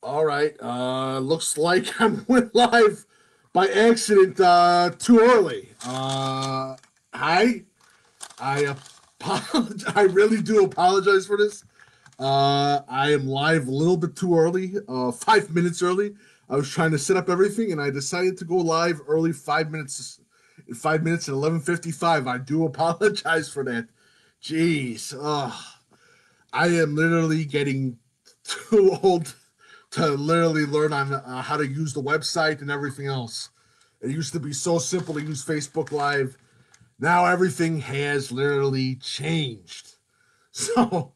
All right. Looks like I went live by accident too early. Hi. I apologize. I really do apologize for this. I am live a little bit too early, 5 minutes early. I was trying to set up everything, and I decided to go live early, 5 minutes. 5 minutes at 11:55. I do apologize for that. Jeez. I am literally getting too old to literally learn on how to use the website and everything else. It used to be so simple to use Facebook Live. Now everything has literally changed. So,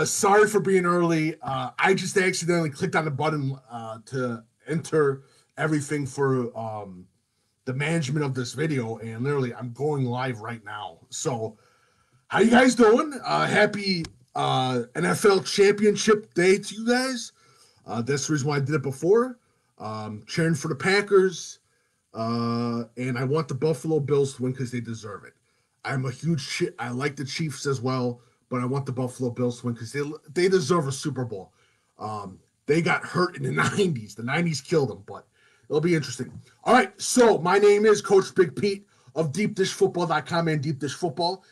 sorry for being early. I just accidentally clicked on the button to enter everything for the management of this video, and literally I'm going live right now. So, how you guys doing? Happy NFL Championship Day to you guys. That's the reason why I did it before. Cheering for the Packers, and I want the Buffalo Bills to win because they deserve it. I'm a huge. I like the Chiefs as well, but I want the Buffalo Bills to win because they deserve a Super Bowl. They got hurt in the '90s. The '90s killed them, but it'll be interesting. All right, so my name is Coach Big Pete of DeepDishFootball.com and Deep Dish Football.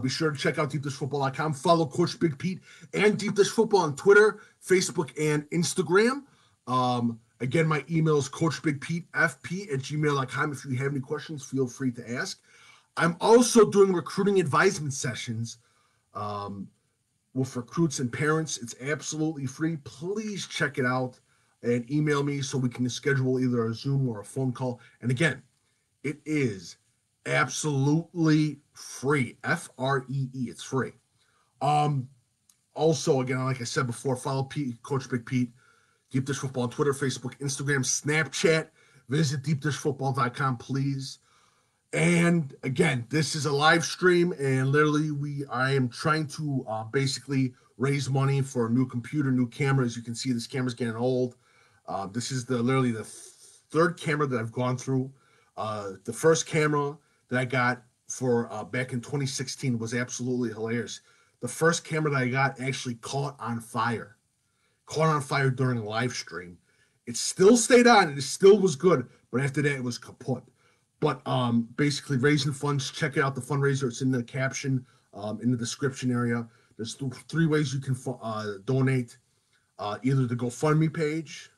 Be sure to check out DeepDishFootball.com. Follow Coach Big Pete and Deep Dish Football on Twitter, Facebook, and Instagram. Again, my email is CoachBigPeteFP@gmail.com. If you have any questions, feel free to ask. I'm also doing recruiting advisement sessions with recruits and parents. It's absolutely free. Please check it out and email me so we can schedule either a Zoom or a phone call. And again, it is absolutely free. FREE. It's free. Um, Also, again, like I said before, follow Coach Big Pete, Deep Dish Football on Twitter, Facebook, Instagram, Snapchat. Visit deepdishfootball.com, please. And again, this is a live stream, and literally, I am trying to basically raise money for a new computer, new camera. As you can see, this camera's getting old. This is literally the third camera that I've gone through. The first camera that I got for back in 2016 was absolutely hilarious. The first camera that I got actually caught on fire during a live stream. It still stayed on, and it still was good, but after that, it was kaput. But basically, raising funds. Check it out. The fundraiser. It's in the caption, in the description area. There's three ways you can donate. Either the GoFundMe page,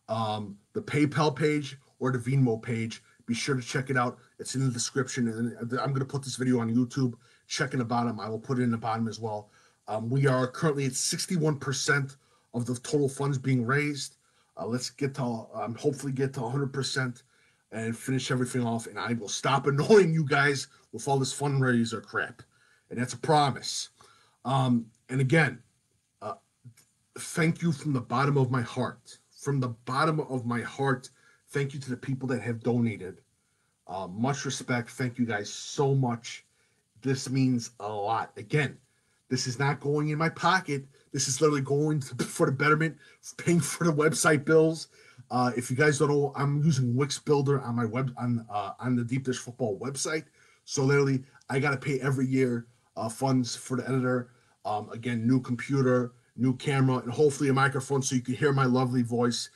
the PayPal page, or the Venmo page. Be sure to check it out. It's in the description, and I'm going to put this video on YouTube. Check in the bottom. I will put it in the bottom as well. We are currently at 61% of the total funds being raised. Let's get to hopefully get to 100% and finish everything off. And I will stop annoying you guys with all this fundraiser crap, and that's a promise. And again, thank you from the bottom of my heart. From the bottom of my heart, thank you to the people that have donated. Much respect. Thank you guys so much. This means a lot. Again, this is not going in my pocket. This is literally going for the betterment, paying for the website bills. If you guys don't know, I'm using Wix Builder on my on the Deep Dish Football website. So literally, I got to pay every year funds for the editor. Again, new computer, new camera, and hopefully a microphone so you can hear my lovely voice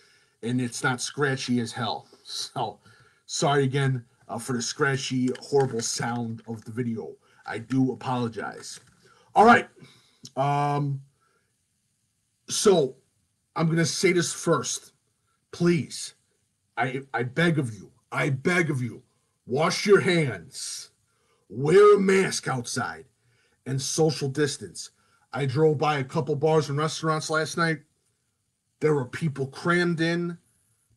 and it's not scratchy as hell. So sorry again for the scratchy, horrible sound of the video. I do apologize. All right. So I'm going to say this first. Please, I beg of you, wash your hands, wear a mask outside, and social distance. I drove by a couple bars and restaurants last night. There were people crammed in,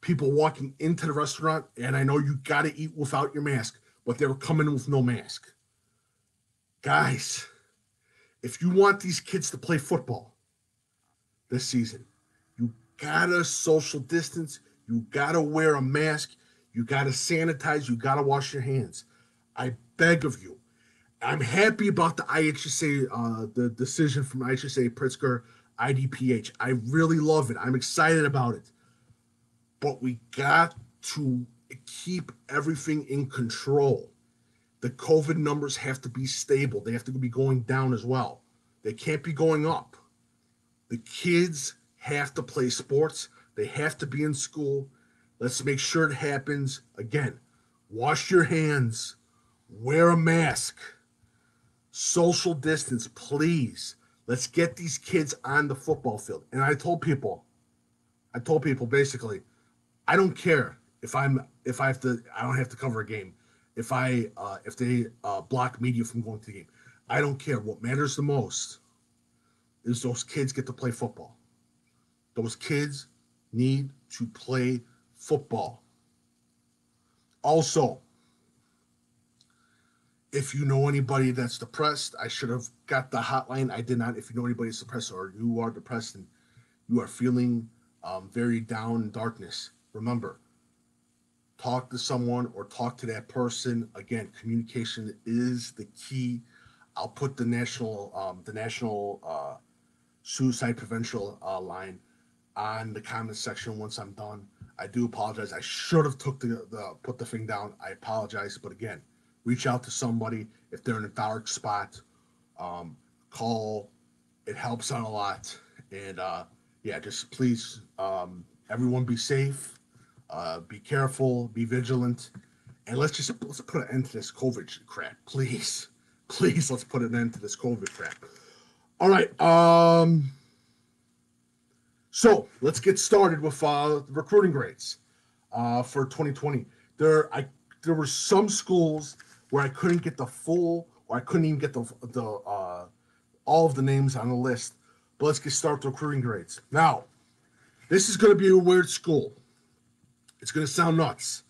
people walking into the restaurant, and I know you got to eat without your mask, but they were coming in with no mask. Guys, if you want these kids to play football this season, you gotta social distance, you gotta wear a mask, you gotta sanitize, you gotta wash your hands. I beg of you. I'm happy about the IHSA, the decision from IHSA Pritzker IDPH. I really love it. I'm excited about it. But we got to keep everything in control. The COVID numbers have to be stable. They have to be going down as well. They can't be going up. The kids have to play sports. They have to be in school. Let's make sure it happens. Again, wash your hands, wear a mask, social distance, please. Let's get these kids on the football field. And I told people basically, I don't care if I have to, I don't have to cover a game. If they block media from going to the game, I don't care. What matters the most is those kids get to play football. Those kids need to play football. Also, if you know anybody that's depressed, I should have got the hotline. I did not. If you know anybody that's depressed or you are depressed and you are feeling very down in darkness, remember, talk to someone or talk to that person. Again, communication is the key. I'll put the national suicide prevention line on the comment section once I'm done. I do apologize. I should have put the thing down. I apologize, but again, reach out to somebody if they're in a dark spot. Call. It helps out a lot. And yeah, just please, everyone be safe, be careful, be vigilant, and let's put an end to this COVID crap, please. Please, let's put an end to this COVID crap. All right. So let's get started with recruiting grades for 2020. There were some schools where I couldn't get the full, or I couldn't even get the all of the names on the list. But let's get started with recruiting grades. Now, this is going to be a weird school. It's going to sound nuts.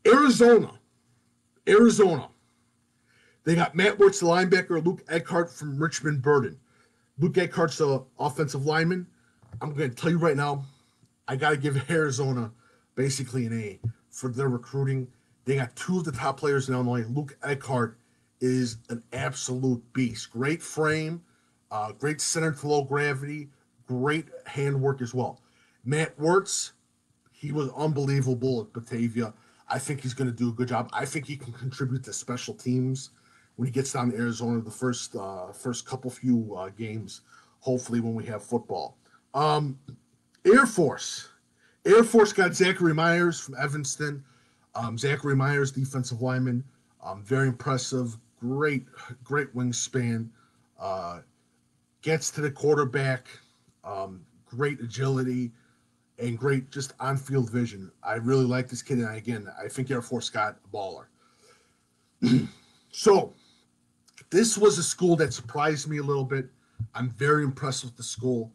Arizona. They got Matt Wirtz, the linebacker, Luke Eckhart from Richmond Burden. Luke Eckhart's the offensive lineman. I'm going to tell you right now, I got to give Arizona basically an A for their recruiting. They got two of the top players in Illinois. Luke Eckhart is an absolute beast. Great frame, great center to low gravity, great handwork as well. Matt Wirtz, he was unbelievable at Batavia. I think he's going to do a good job. I think he can contribute to special teams when he gets down to Arizona the first couple few games, hopefully when we have football. Air Force got Zachary Myers from Evanston. Zachary Myers, defensive lineman, very impressive, great wingspan, gets to the quarterback, great agility, and great just on-field vision. I really like this kid, and again, I think Air Force got a baller. So, this was a school that surprised me a little bit. I'm very impressed with the school.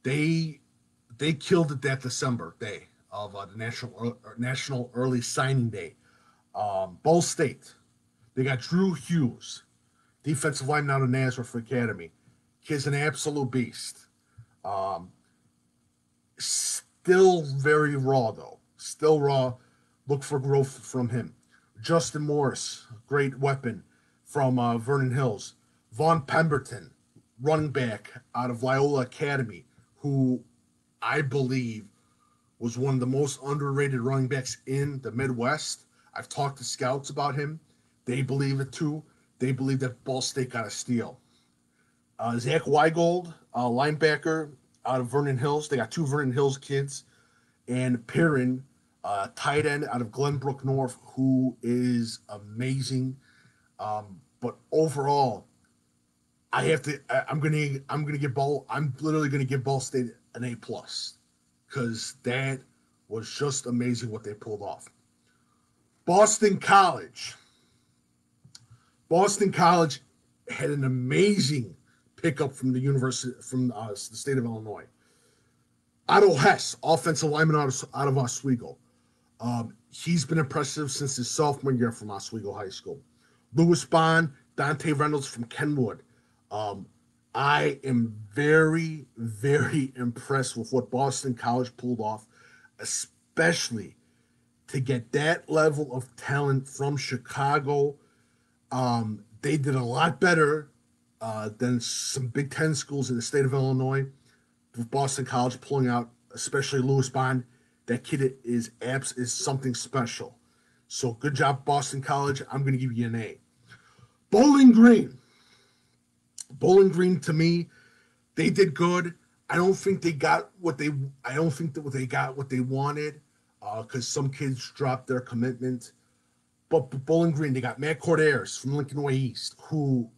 They killed it that December day of the National Early Signing Day. Ball State, they got Drew Hughes, defensive lineman out of Nazareth Academy. Kid's an absolute beast. Still very raw, though. Still raw. Look for growth from him. Justin Morris, great weapon from Vernon Hills. Vaughn Pemberton, running back out of Loyola Academy, who I believe was one of the most underrated running backs in the Midwest. I've talked to scouts about him. They believe it too. They believe that Ball State got a steal. Zach Weigold, linebacker out of Vernon Hills. They got two Vernon Hills kids. And Perrin, tight end out of Glenbrook North, who is amazing. But overall, I'm literally gonna give Ball State an A+, because that was just amazing what they pulled off. Boston College had an amazing pickup from the state of Illinois. Otto Hess, offensive lineman out of Oswego. He's been impressive since his sophomore year from Oswego High School. Lewis Bond, Dante Reynolds from Kenwood. I am very, very impressed with what Boston College pulled off, especially to get that level of talent from Chicago. They did a lot better than some Big Ten schools in the state of Illinois, with Boston College pulling out, especially Lewis Bond. That kid is something special. So good job, Boston College. I'm going to give you an A. Bowling Green, to me, they did good. I don't think they got what they. I don't think that they got what they wanted, because some kids dropped their commitment. But Bowling Green, they got Matt Corderas from Lincoln Way East, who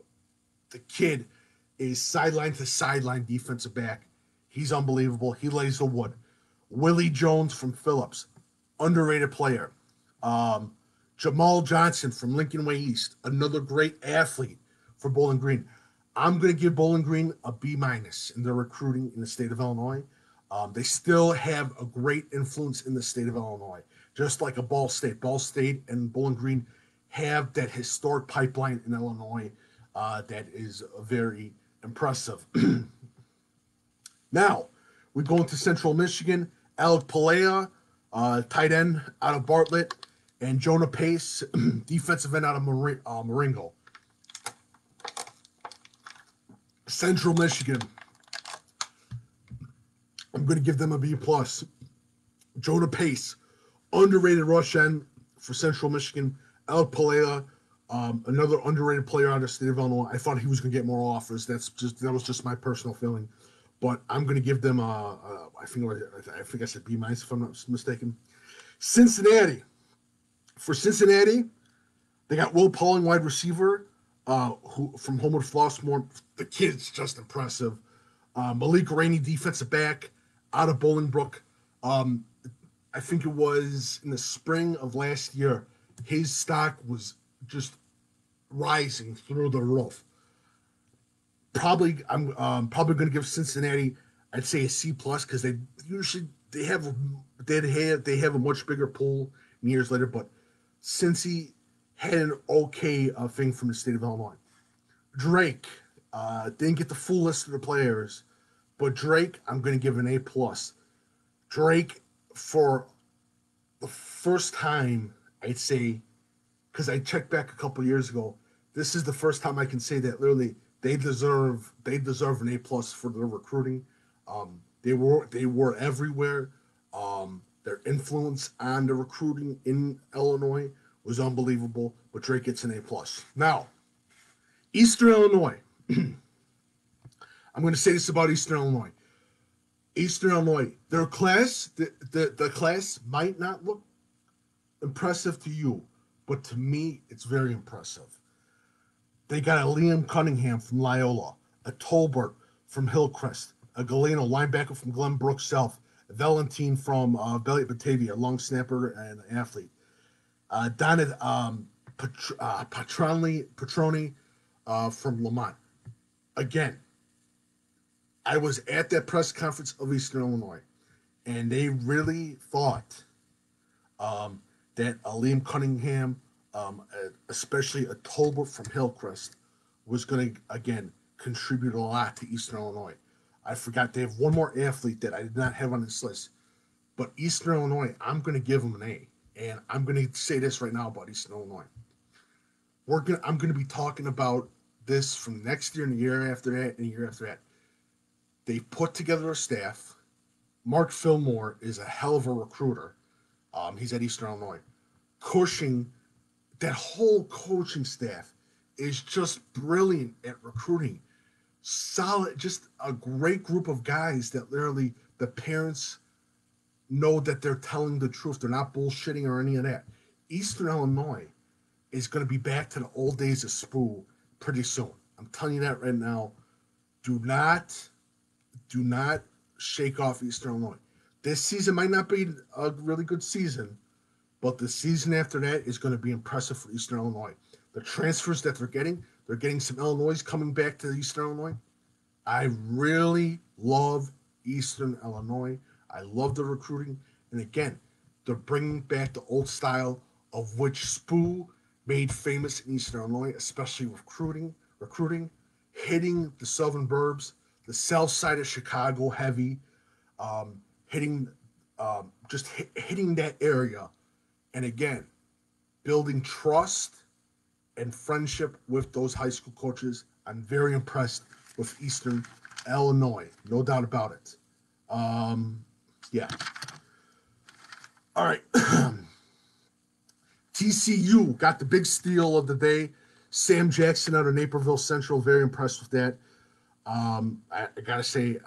the kid is sideline to sideline defensive back. He's unbelievable. He lays the wood. Willie Jones from Phillips, underrated player. Um, Jamal Johnson from Lincoln Way East, another great athlete for Bowling Green. I'm going to give Bowling Green a B minus in their recruiting in the state of Illinois. They still have a great influence in the state of Illinois, just like a Ball State. Ball State and Bowling Green have that historic pipeline in Illinois that is very impressive. Now, we go into Central Michigan. Alec Palea, tight end out of Bartlett, and Jonah Pace, defensive end out of Marengo. Central Michigan, I'm going to give them a B plus. Jonah Pace, underrated rush end for Central Michigan. Alec Palea, another underrated player out of the state of Illinois. I thought he was going to get more offers. That was just my personal feeling, but I'm going to give them I think I said B minus if I'm not mistaken. Cincinnati, for Cincinnati, they got Will Pauling, wide receiver, who from Homewood Flossmoor. The kid's just impressive. Malik Rainey, defensive back out of Bolingbrook. I think it was in the spring of last year. His stock was just rising through the roof. I'm probably going to give Cincinnati, I'd say a C plus, because they have a much bigger pool years later. But Cincy had an okay thing from the state of Illinois. Drake didn't get the full list of the players, but Drake, I'm going to give an A plus. Drake, for the first time, I'd say, because I checked back a couple years ago, this is the first time I can say that literally they deserve an A plus for their recruiting. They were everywhere. Their influence on the recruiting in Illinois was unbelievable. But Drake gets an A plus. Now, Eastern Illinois. I'm going to say this about Eastern Illinois. Eastern Illinois, their class, the class might not look impressive to you, but to me, it's very impressive. They got a Liam Cunningham from Loyola, a Tolbert from Hillcrest, a Galeno linebacker from Glenbrook South, a Valentine from Batavia, long snapper and athlete. Donald Petroni from Lamont. Again, I was at that press conference of Eastern Illinois, and they really thought that Liam Cunningham, especially a Tolbert from Hillcrest, was going to, again, contribute a lot to Eastern Illinois. I forgot they have one more athlete that I did not have on this list. But Eastern Illinois, I'm going to give them an A. And I'm going to say this right now about Eastern Illinois. I'm going to be talking about this from next year and the year after that and the year after that. They put together a staff. Mark Fillmore is a hell of a recruiter. He's at Eastern Illinois. Cushing, that whole coaching staff is just brilliant at recruiting. Solid, just a great group of guys that literally the parents know that they're telling the truth. They're not bullshitting or any of that. Eastern Illinois is going to be back to the old days of SPOO pretty soon. I'm telling you that right now. Do not shake off Eastern Illinois. This season might not be a really good season, but the season after that is going to be impressive for Eastern Illinois. The transfers that they're getting some Illinois coming back to Eastern Illinois. I really love Eastern Illinois. I love the recruiting. And again, they're bringing back the old style of which SPOO made famous in Eastern Illinois, especially recruiting, hitting the southern burbs, the south side of Chicago heavy, hitting that area. And again, building trust and friendship with those high school coaches. I'm very impressed with Eastern Illinois, no doubt about it. Yeah. All right. TCU got the big steal of the day. Sam Jackson out of Naperville Central, very impressed with that. I gotta say,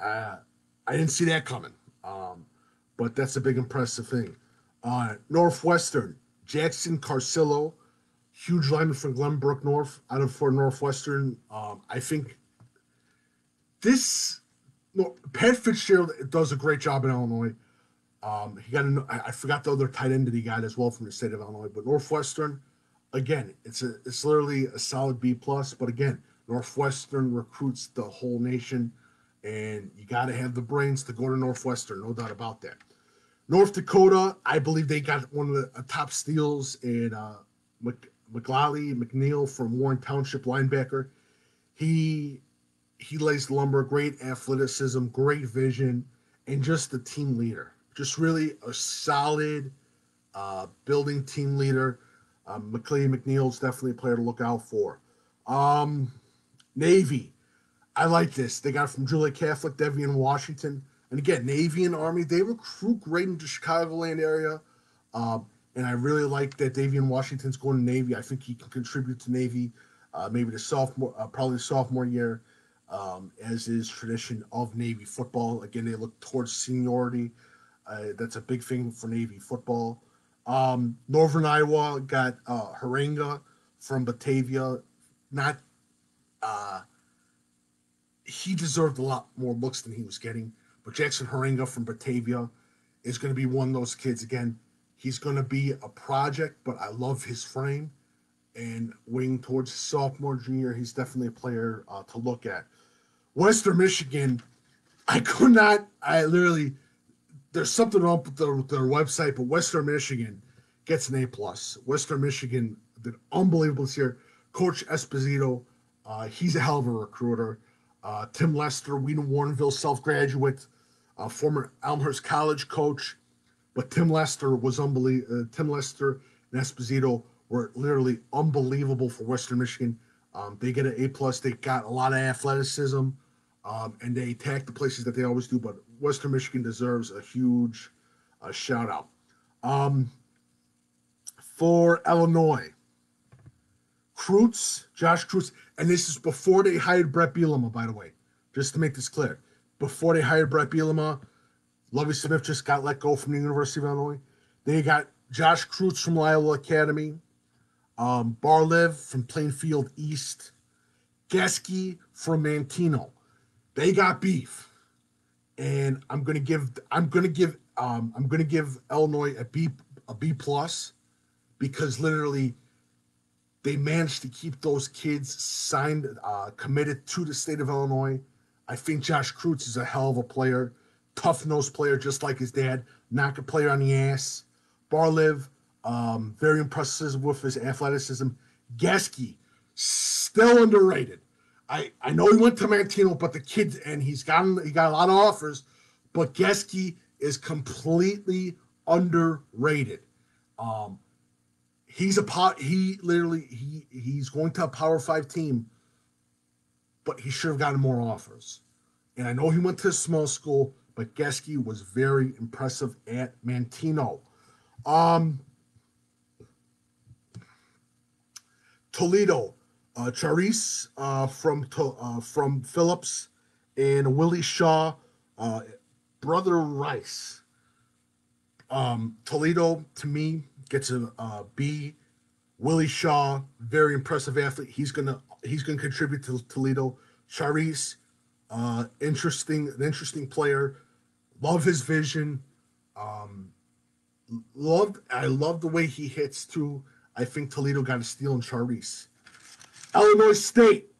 I didn't see that coming. But that's a big impressive thing. Northwestern, Jackson Carcillo, huge lineman from Glenbrook North, out of for Northwestern. I think this no, Pat Fitzgerald does a great job in Illinois. He got I forgot the other tight end that he got as well from the state of Illinois, but Northwestern, again, it's literally a solid B plus. But again, Northwestern recruits the whole nation, and you got to have the brains to go to Northwestern, no doubt about that. North Dakota, I believe they got one of the top steals in McNeil from Warren Township, linebacker. He he lays the lumber, great athleticism, great vision, and just the team leader. Just really a solid building team leader. McNeil's definitely a player to look out for. Navy, I like this. They got it from Julia Catholic, Devian Washington. And again, Navy and Army, they recruit great in the Chicagoland area. And I really like that Davian Washington's going to Navy. I think he can contribute to Navy, maybe the sophomore, probably the sophomore year, as is tradition of Navy football. Again, they look towards seniority. That's a big thing for Navy football. Northern Iowa got Harenga from Batavia. Not he deserved a lot more looks than he was getting, but Jackson Harenga from Batavia is going to be one of those kids again. He's going to be a project, but I love his frame. And wing towards sophomore, junior, he's definitely a player to look at. Western Michigan, I literally, there's something wrong with their website, but Western Michigan gets an A+. Western Michigan did unbelievable this year. Coach Esposito, he's a hell of a recruiter. Tim Lester, Wheaton Warrenville self-graduate, former Elmhurst College coach. But Tim Lester was unbelievable. Tim Lester and Esposito were literally unbelievable for Western Michigan. They get an A+. They got a lot of athleticism, and they attack the places that they always do. But Western Michigan deserves a huge shout out. For Illinois, Josh Kreutz, and this is before they hired Brett Bielema, by the way, just to make this clear. Before they hired Brett Bielema, Lovie Smith just got let go from the University of Illinois. They got Josh Kreutz from Loyola Academy, Barlev from Plainfield East, Geske from Mantino. They got beef, and I'm gonna give Illinois a B plus because literally they managed to keep those kids signed, committed to the state of Illinois. I think Josh Kreutz is a hell of a player. Tough-nosed player, just like his dad. Not a player on the ass. Barlev, very impressive with his athleticism. Geske, still underrated. I know he went to Mantino, but the kid, and he got a lot of offers, but Geske is completely underrated. He's going to a Power 5 team, but he should have gotten more offers. And I know he went to a small school, but Geske was very impressive at Mantino. Toledo, Charisse from Phillips, and Willie Shaw, brother Rice. Toledo, to me, gets a B. Willie Shaw, very impressive athlete. He's gonna contribute to Toledo. Charisse, interesting player. Love his vision. I love the way he hits too. I think Toledo got a steal in Charisse. Illinois State,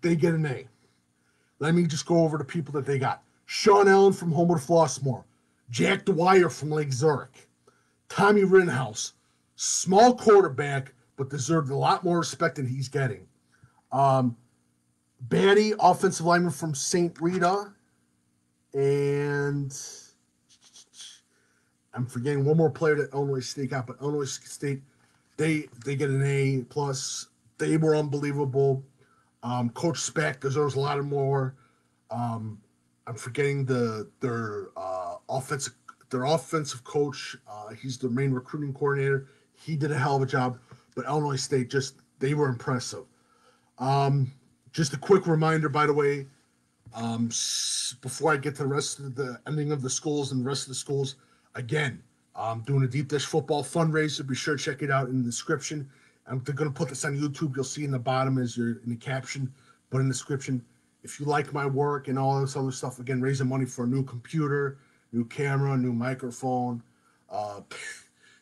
they get an A. Let me just go over the people that they got. Sean Allen from Homewood Flossmoor. Jack Dwyer from Lake Zurich. Tommy Rittenhouse, small quarterback, but deserved a lot more respect than he's getting. Batty, offensive lineman from St. Rita. And I'm forgetting one more player that Illinois State got, but Illinois State, they get an A+. They were unbelievable. Coach Spack deserves a lot more. I'm forgetting their offensive coach. He's the main recruiting coordinator. He did a hell of a job, but Illinois State they were impressive. Just a quick reminder, by the way, Before I get to the rest of the ending of the schools and the rest of the schools, again, I'm doing a deep dish football fundraiser. Be sure to check it out in the description. I'm going to put this on YouTube. You'll see in the bottom as you're in the caption, but in the description. If you like my work and all this other stuff, again, raising money for a new computer, new camera, new microphone, uh,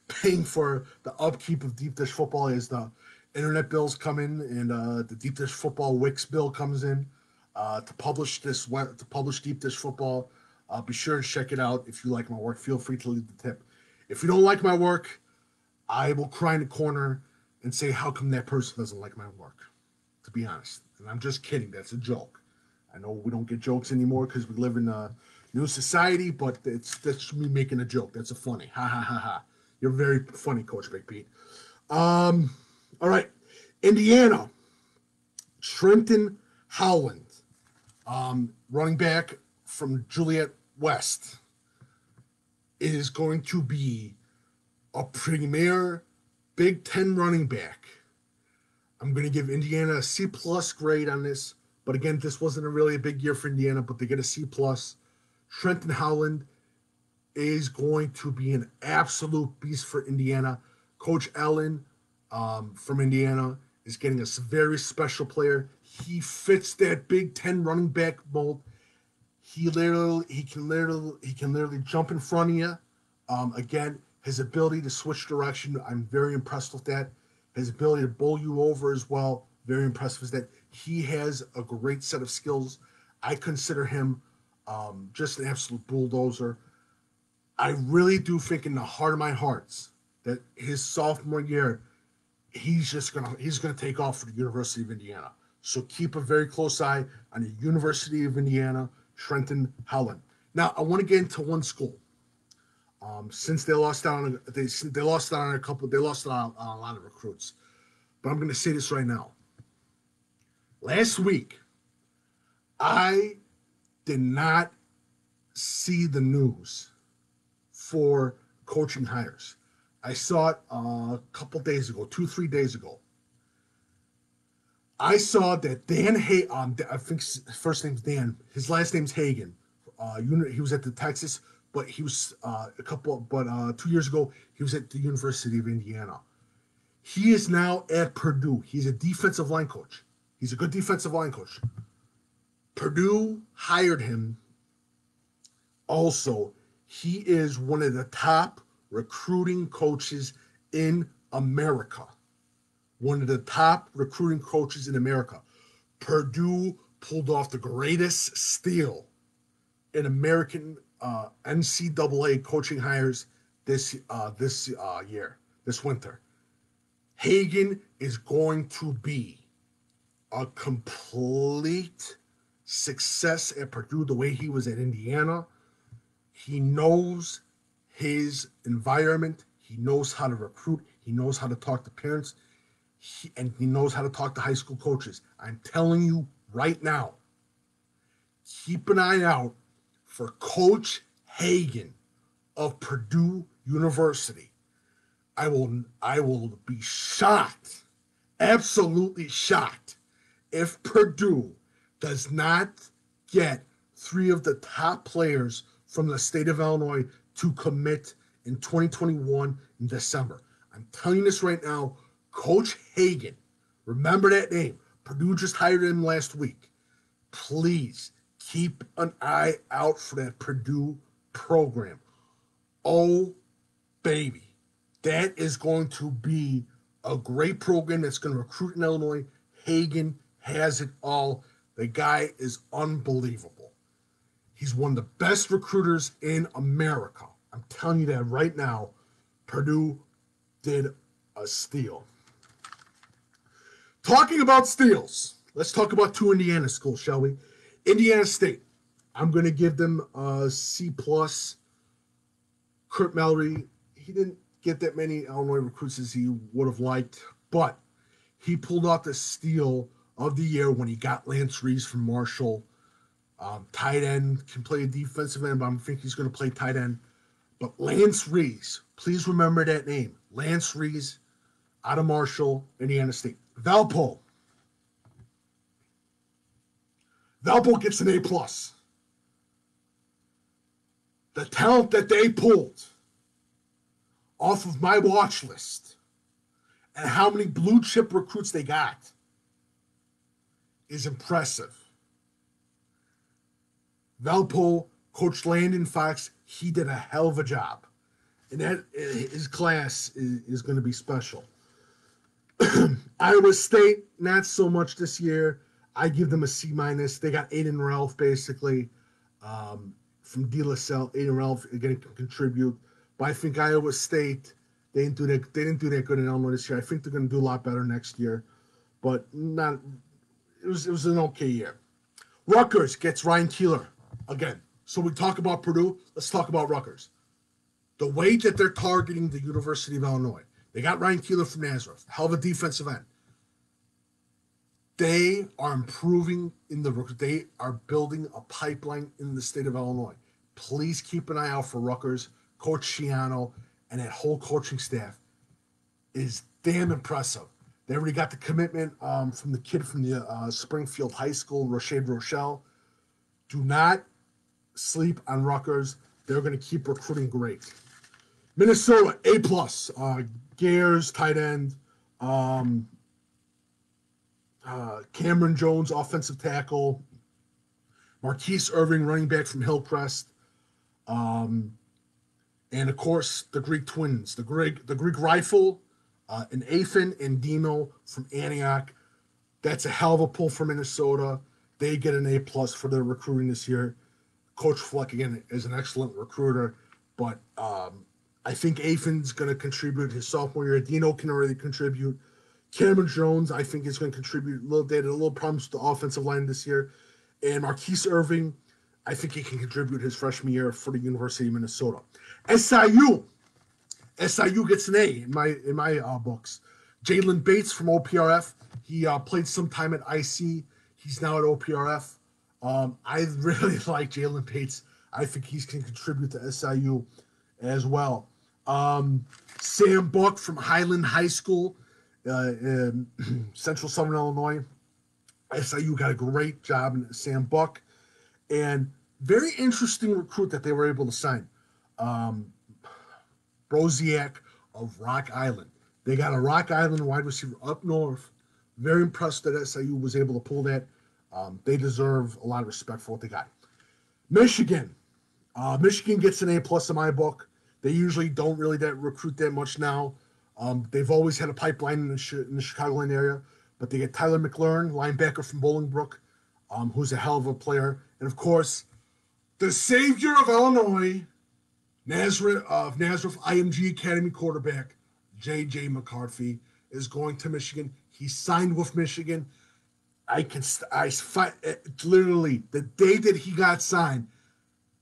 paying for the upkeep of deep dish football as the internet bills come in and the deep dish football Wix bill comes in to publish deep dish football. Be sure to check it out. If you like my work, feel free to leave the tip. If you don't like my work, I will cry in the corner and say, how come that person doesn't like my work? To be honest. And I'm just kidding. That's a joke. I know we don't get jokes anymore because we live in a new society, but that's me making a joke. That's a funny. Ha ha ha ha. You're very funny, Coach Big Pete. All right. Indiana. Trenton Howland. Running back from Juliet West is going to be a premier Big Ten running back. I'm going to give Indiana a C+ grade on this. But again, this wasn't really a big year for Indiana, but they get a C+. Trenton Howland is going to be an absolute beast for Indiana. Coach Allen from Indiana is getting a very special player. He fits that Big Ten running back mold. He can literally jump in front of you. Again, his ability to switch direction, I'm very impressed with that. His ability to bowl you over as well, very impressed with that. He has a great set of skills. I consider him just an absolute bulldozer. I really do think in the heart of my hearts that his sophomore year, he's gonna take off for the University of Indiana. So keep a very close eye on the University of Indiana, Trenton Howland. Now I want to get into one school. Since they lost out on they lost out on a lot of recruits, but I'm going to say this right now. Last week, I did not see the news for coaching hires. I saw it a couple days ago, 2-3 days ago. I saw that Dan I think his first name's Dan. His last name's Hagan. He was at the Texas, but he was 2 years ago he was at the University of Indiana. He is now at Purdue. He's a defensive line coach. He's a good defensive line coach. Purdue hired him. Also, he is one of the top recruiting coaches in America. One of the top recruiting coaches in America. Purdue pulled off the greatest steal in American NCAA coaching hires this year, this winter. Hagan is going to be a complete success at Purdue the way he was at Indiana. He knows his environment. He knows how to recruit. He knows how to talk to parents. And he knows how to talk to high school coaches. I'm telling you right now, keep an eye out for Coach Hagan of Purdue University. I will be shocked, absolutely shocked, if Purdue does not get 3 of the top players from the state of Illinois to commit in 2021 in December. I'm telling you this right now, Coach Hagan, remember that name. Purdue just hired him last week. Please keep an eye out for that Purdue program. Oh, baby. That is going to be a great program that's going to recruit in Illinois. Hagan has it all. The guy is unbelievable. He's one of the best recruiters in America. I'm telling you that right now. Purdue did a steal. Talking about steals, let's talk about 2 Indiana schools, shall we? Indiana State. I'm going to give them a C+. Kurt Mallory, he didn't get that many Illinois recruits as he would have liked, but he pulled off the steal of the year when he got Lance Reeves from Marshall. Tight end, can play a defensive end, but I think he's going to play tight end. But Lance Reeves, please remember that name. Lance Reeves out of Marshall, Indiana State. Valpo. Valpo gets an A+. The talent that they pulled off of my watch list and how many blue chip recruits they got is impressive. Valpo, Coach Landon Fox, he did a hell of a job. And that his class is going to be special. Iowa State, not so much this year. I give them a C-. They got Aiden Ralph, basically, from De La Salle. Aiden Ralph, again, can contribute. But I think Iowa State, they didn't do that good in Illinois this year. I think they're going to do a lot better next year. But not. It was an okay year. Rutgers gets Ryan Keeler again. So we talk about Purdue. Let's talk about Rutgers. The way that they're targeting the University of Illinois. They got Ryan Keeler from Nazareth. Hell of a defensive end. They are improving in the Rutgers. They are building a pipeline in the state of Illinois. Please keep an eye out for Rutgers. Coach Schiano and that whole coaching staff is damn impressive. They already got the commitment from the kid from the Springfield High School, Rashad Rochelle. Do not sleep on Rutgers. They're going to keep recruiting great. Minnesota, A+. Gears, tight end. Cameron Jones, offensive tackle. Marquise Irving, running back from Hillcrest. And, of course, the Greek twins. The Greek rifle, and Athan and Dino from Antioch. That's a hell of a pull for Minnesota. They get an A+ for their recruiting this year. Coach Fleck, again, is an excellent recruiter. But I think Athan's going to contribute his sophomore year. Dino can already contribute. Cameron Jones, I think, is going to contribute. They had a little problems with the offensive line this year. And Marquise Irving, I think he can contribute his freshman year for the University of Minnesota. SIU gets an A in my books. Jalen Bates from OPRF. He played some time at IC. He's now at OPRF. I really like Jalen Bates. I think he can contribute to SIU as well. Sam Buck from Highland High School in Central Southern Illinois. SIU got a great job in Sam Buck. And very interesting recruit that they were able to sign. Broziak of Rock Island. They got a Rock Island wide receiver up north. Very impressed that SIU was able to pull that. They deserve a lot of respect for what they got. Michigan. Michigan gets an A+ in my book. They usually don't really recruit that much now. They've always had a pipeline in the Chicagoland area. But they get Tyler McLaurin, linebacker from Bolingbrook, who's a hell of a player. And, of course, the savior of Illinois, Nazareth IMG Academy quarterback, J.J. McCarthy, is going to Michigan. He signed with Michigan. Literally, the day that he got signed,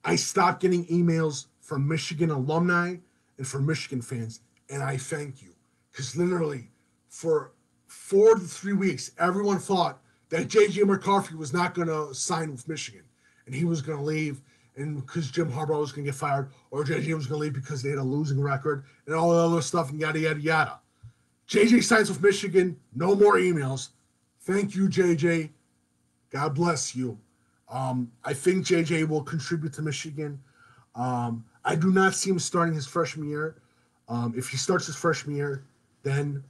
I stopped getting emails from Michigan alumni and from Michigan fans, and I thank you. Because literally, for 4 to 3 weeks, everyone thought that J.J. McCarthy was not going to sign with Michigan, and he was going to leave, and because Jim Harbaugh was going to get fired, or J.J. was going to leave because they had a losing record, and all the other stuff, and yada, yada, yada. J.J. signs with Michigan, no more emails. Thank you, J.J. God bless you. I think J.J. will contribute to Michigan. I do not see him starting his freshman year. If he starts his freshman year, then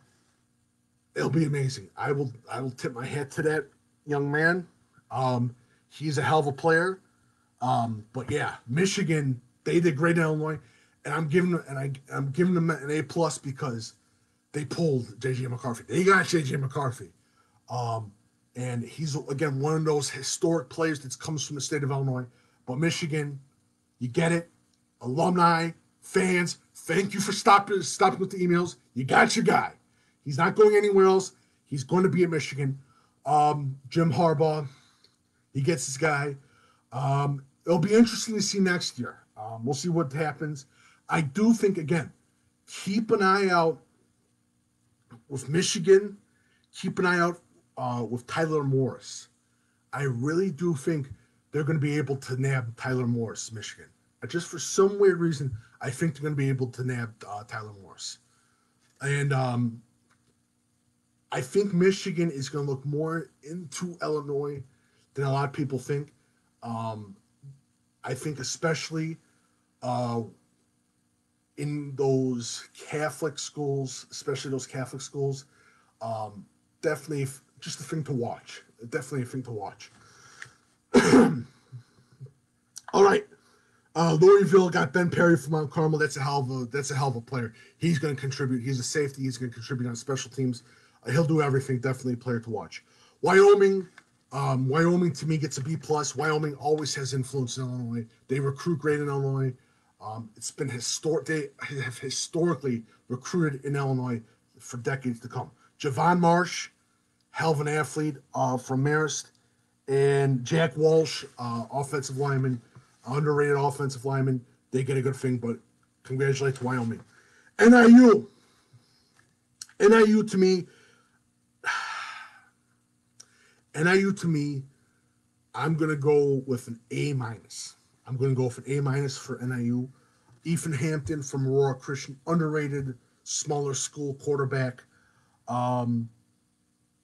it'll be amazing. I will tip my hat to that young man. He's a hell of a player. But yeah, Michigan, they did great in Illinois, and I'm giving them an A+ because they pulled J.J. McCarthy. They got J.J. McCarthy. And he's, again, one of those historic players that comes from the state of Illinois. But Michigan, you get it. Alumni, fans, thank you for stopping with the emails. You got your guy. He's not going anywhere else. He's going to be at Michigan. Jim Harbaugh, he gets his guy. It'll be interesting to see next year. We'll see what happens. I do think, again, keep an eye out with Michigan. Keep an eye out with Tyler Morris. I really do think they're going to be able to nab Tyler Morris, Michigan. Just for some weird reason, I think they're going to be able to nab Tyler Morris. And I think Michigan is going to look more into Illinois than a lot of people think. I think especially in those Catholic schools, especially those Catholic schools, definitely just a thing to watch. Definitely a thing to watch. All right. Louisville got Ben Perry from Mount Carmel. That's a hell of a player. He's going to contribute. He's a safety. He's going to contribute on special teams. He'll do everything. Definitely a player to watch. Wyoming to me gets a B plus. Wyoming always has influence in Illinois. They recruit great in Illinois. It's been historic. They have historically recruited in Illinois for decades to come. Javon Marsh, hell of an athlete from Marist, and Jack Walsh, offensive lineman. Underrated offensive lineman. They get a good thing, but congratulate to Wyoming. NIU to me, I'm going to go with an A minus. I'm going to go with an A minus for NIU. Ethan Hampton from Aurora Christian, underrated, smaller school quarterback.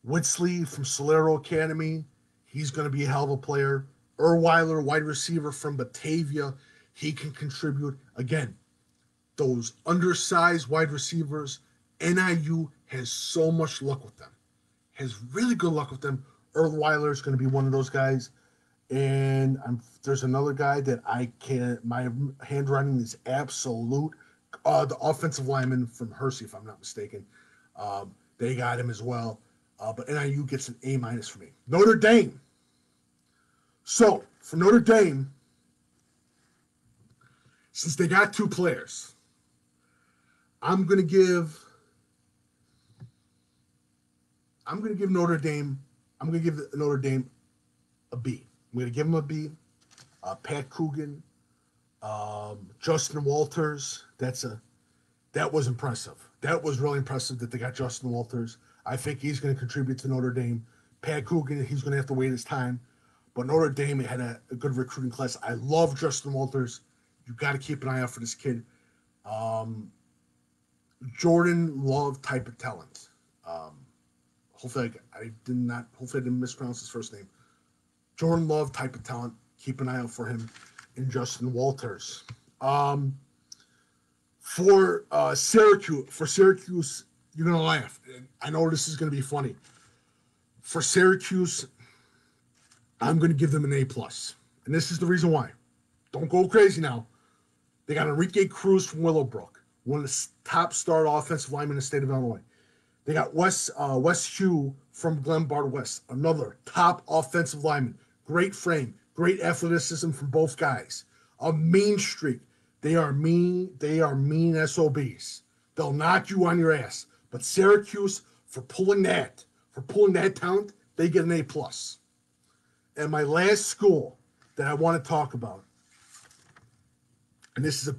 Whitsley from Solero Academy, he's going to be a hell of a player. Erweiler, wide receiver from Batavia, he can contribute. Again, those undersized wide receivers, NIU has so much luck with them. Has really good luck with them. Erweiler is going to be one of those guys. And there's another guy that I can't, my handwriting is absolute. The offensive lineman from Hersey, if I'm not mistaken. They got him as well. But NIU gets an A minus for me. Notre Dame. So, for Notre Dame, since they got two players, I'm going to give Notre Dame a B. I'm going to give them a B. Pat Coogan, Justin Walters, that was impressive. That was really impressive that they got Justin Walters. I think he's going to contribute to Notre Dame. Pat Coogan, he's going to have to wait his time. But Notre Dame had a good recruiting class. I love Justin Walters. You got to keep an eye out for this kid. Jordan Love type of talent. Hopefully I didn't mispronounce his first name. Jordan Love type of talent. Keep an eye out for him. And Justin Walters. For Syracuse, you're gonna laugh. I know this is gonna be funny. For Syracuse, I'm going to give them an A+. And this is the reason why. Don't go crazy now. They got Enrique Cruz from Willowbrook, one of the top star offensive linemen in the state of Illinois. They got Wes Hugh from Glenbard West, another top offensive lineman. Great frame, great athleticism from both guys. A mean streak. They are mean SOBs. They'll knock you on your ass. But Syracuse, for pulling that talent, they get an A+. And my last school that I want to talk about, and this is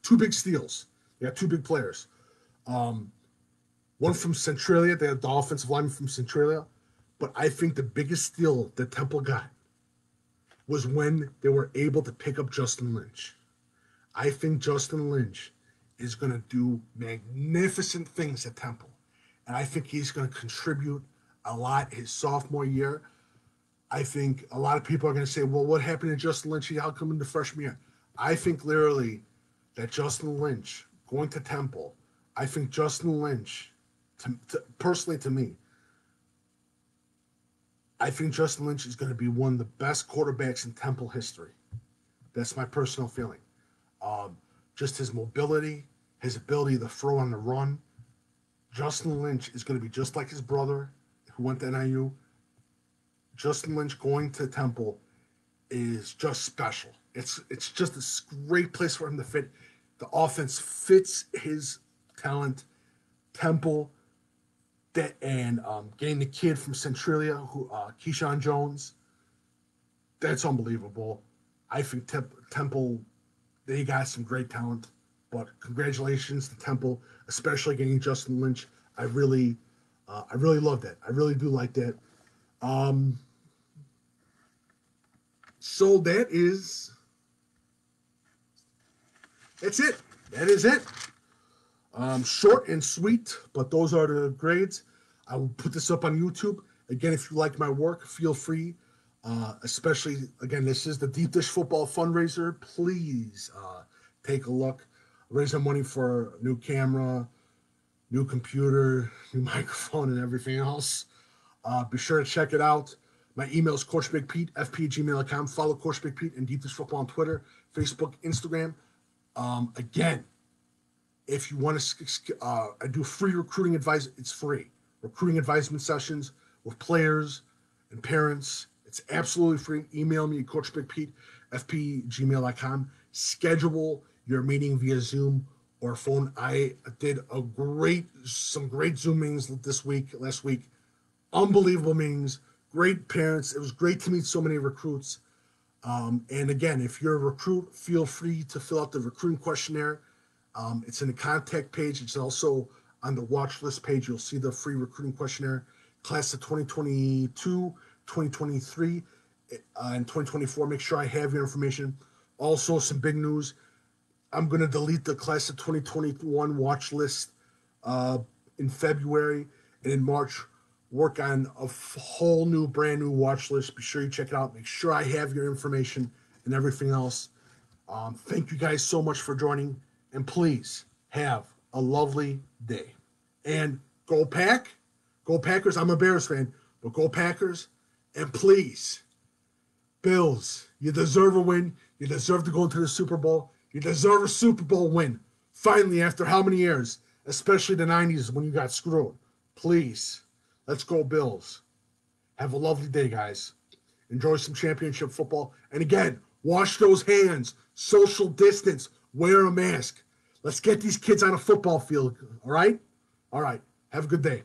two big steals. They got two big players. One from Centralia, they have the offensive lineman from Centralia. But I think the biggest steal that Temple got was when they were able to pick up Justin Lynch. I think Justin Lynch is going to do magnificent things at Temple. And I think he's going to contribute a lot his sophomore year. I think a lot of people are going to say, well, what happened to Justin Lynch? How come in the freshman year? I think literally that Justin Lynch going to Temple, I think Justin Lynch, personally to me, I think Justin Lynch is going to be one of the best quarterbacks in Temple history. That's my personal feeling. Just his mobility, his ability to throw on the run. Justin Lynch is going to be just like his brother who went to NIU. Justin Lynch going to Temple is just special. It's just a great place for him to fit. The offense fits his talent. Temple, and getting the kid from Centralia, Keyshawn Jones, that's unbelievable. I think Temple, they got some great talent. But congratulations to Temple, especially getting Justin Lynch. I really love that. I really do like that. So that's it. That is it. Short and sweet, but those are the grades. I will put this up on YouTube. Again, if you like my work, feel free Especially, again, this is the Deep Dish Football Fundraiser. Please take a look. Raising money for a new camera, new computer, new microphone, and everything else. Be sure to check it out. My email is CoachBigPete, fp@gmail.com. Follow Coach Big Pete and Deep Dish Football on Twitter, Facebook, Instagram. Again, if you want to, I do free recruiting advice. It's free. Recruiting advisement sessions with players and parents. It's absolutely free. Email me at CoachBigPete, fp@gmail.com. Schedule your meeting via Zoom or phone. I did some great Zoom meetings last week. Unbelievable meetings. Great parents. It was great to meet so many recruits. And again, if you're a recruit, feel free to fill out the recruiting questionnaire. It's in the contact page. It's also on the watch list page. You'll see the free recruiting questionnaire. Class of 2022, 2023, and 2024. Make sure I have your information. Also, some big news. I'm going to delete the class of 2021 watch list in February, and in March, work on a whole new, brand new watch list. Be sure you check it out. Make sure I have your information and everything else. Thank you guys so much for joining, and please have a lovely day. And go Pack, go Packers. I'm a Bears fan, but go Packers. And please, Bills, you deserve a win. You deserve to go into the Super Bowl. You deserve a Super Bowl win. Finally, after how many years? Especially the 90s when you got screwed. Please, let's go Bills. Have a lovely day, guys. Enjoy some championship football. And again, wash those hands. Social distance. Wear a mask. Let's get these kids on a football field. All right? All right. Have a good day.